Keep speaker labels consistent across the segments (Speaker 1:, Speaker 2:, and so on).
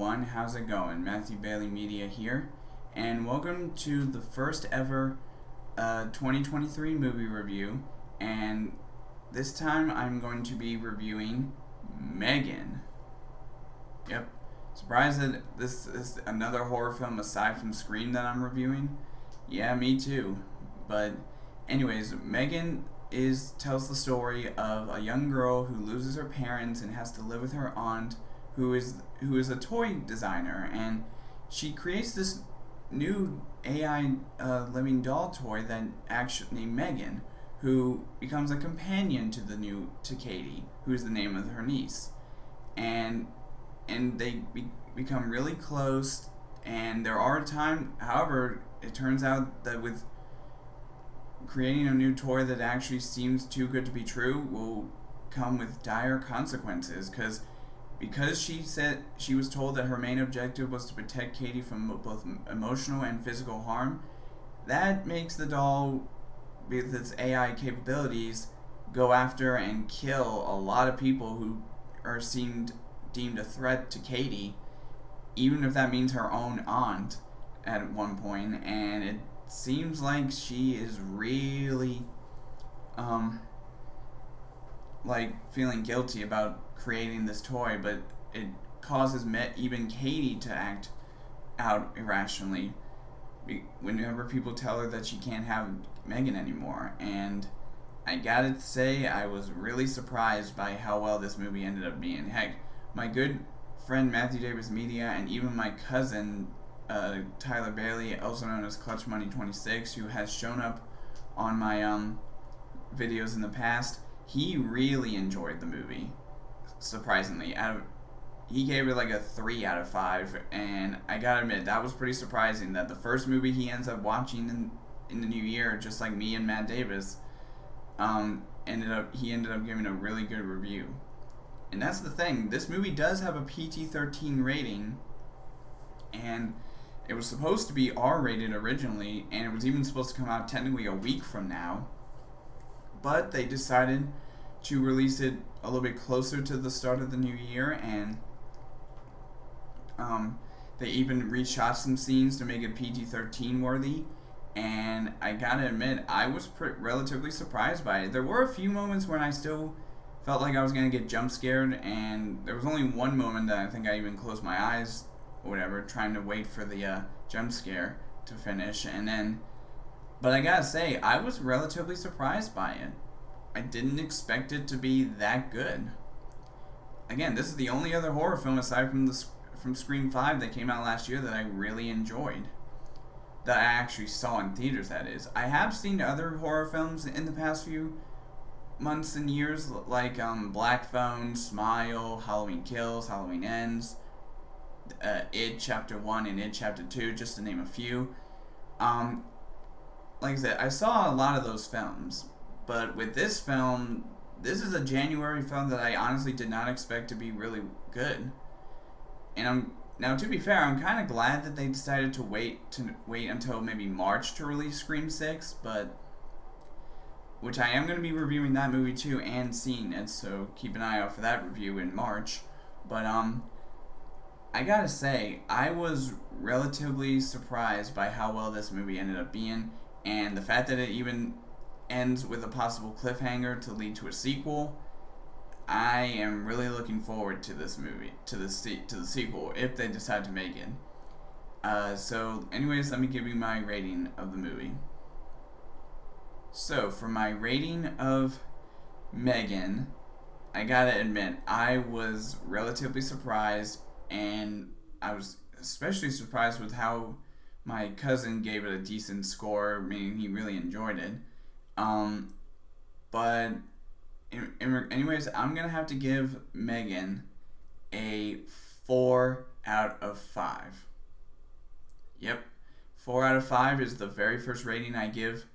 Speaker 1: everyone, how's it going? Matthew Bailey Media here, and welcome to the first ever 2023 movie review. And this time I'm going to be reviewing Megan. Yep, surprised that this is another horror film aside from Scream that I'm reviewing. Yeah, me too. But anyways, Megan tells the story of a young girl who loses her parents and has to live with her aunt who is a toy designer, and she creates this new AI living doll toy that actually named Megan, who becomes a companion to Katie, who is the name of her niece, and they become really close. And there are times, however, it turns out that with creating a new toy that actually seems too good to be true will come with dire consequences, because she was told that her main objective was to protect Katie from both emotional and physical harm. That makes the doll, with its AI capabilities, go after and kill a lot of people who are deemed a threat to Katie, even if that means her own aunt at one point. And it seems like she is really feeling guilty about creating this toy, but it causes even Katie to act out irrationally whenever people tell her that she can't have Megan anymore. And I gotta say, I was really surprised by how well this movie ended up being. Heck, my good friend Matthew Davis Media and even my cousin Tyler Bailey, also known as Clutch Money 26, who has shown up on my videos in the past, he really enjoyed the movie. Surprisingly, he gave it like a 3 out of 5, and I gotta admit that was pretty surprising that the first movie he ends up watching in the new year, just like me and Matt Davis, ended up giving a really good review. And that's the thing, this movie does have a PG-13 rating, and it was supposed to be R-rated originally, and it was even supposed to come out technically a week from now, but they decided to release it a little bit closer to the start of the new year, and they even reshot some scenes to make it PG-13 worthy. And I gotta admit, I was relatively surprised by it. There were a few moments when I still felt like I was gonna get jump scared, and there was only one moment that I think I even closed my eyes or whatever, trying to wait for the jump scare to finish. But I gotta say, I was relatively surprised by it. I didn't expect it to be that good. Again, this is the only other horror film aside from Scream 5 that came out last year that I really enjoyed. That I actually saw in theaters, that is. I have seen other horror films in the past few months and years, like Black Phone, Smile, Halloween Kills, Halloween Ends, It Chapter 1 and It Chapter 2, just to name a few. Like I said, I saw a lot of those films, but with this film, this is a January film that I honestly did not expect to be really good. And now, to be fair, I'm kind of glad that they decided to wait until maybe March to release Scream 6, which I am going to be reviewing that movie too and seeing it, so keep an eye out for that review in March. But I gotta say, I was relatively surprised by how well this movie ended up being, and the fact that it even ends with a possible cliffhanger to lead to a sequel. I am really looking forward to this movie, to the sequel, if they decide to make it. So anyways, let me give you my rating of the movie. So for my rating of Megan, I gotta admit, I was relatively surprised, and I was especially surprised with how my cousin gave it a decent score, meaning he really enjoyed it. But anyways, I'm gonna have to give Megan a 4 out of 5. Yep, 4 out of 5 is the very first rating I give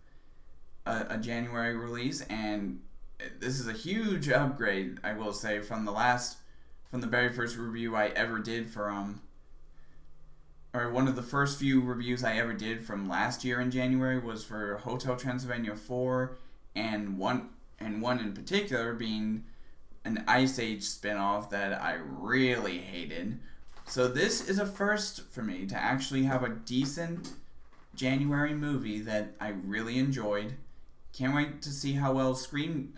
Speaker 1: a January release, and this is a huge upgrade, I will say, from the very first review I ever did for or one of the first few reviews I ever did from last year in January was for Hotel Transylvania 4, and one in particular being an Ice Age spinoff that I really hated, So this is a first for me to actually have a decent January movie that I really enjoyed. Can't wait to see how well Scream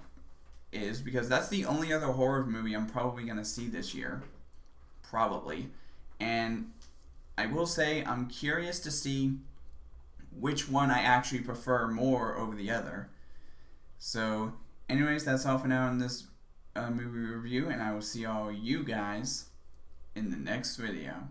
Speaker 1: is, because that's the only other horror movie I'm probably going to see this year. Probably. And I will say I'm curious to see which one I actually prefer more over the other. So, anyways, that's all for now in this movie review, and I will see all you guys in the next video.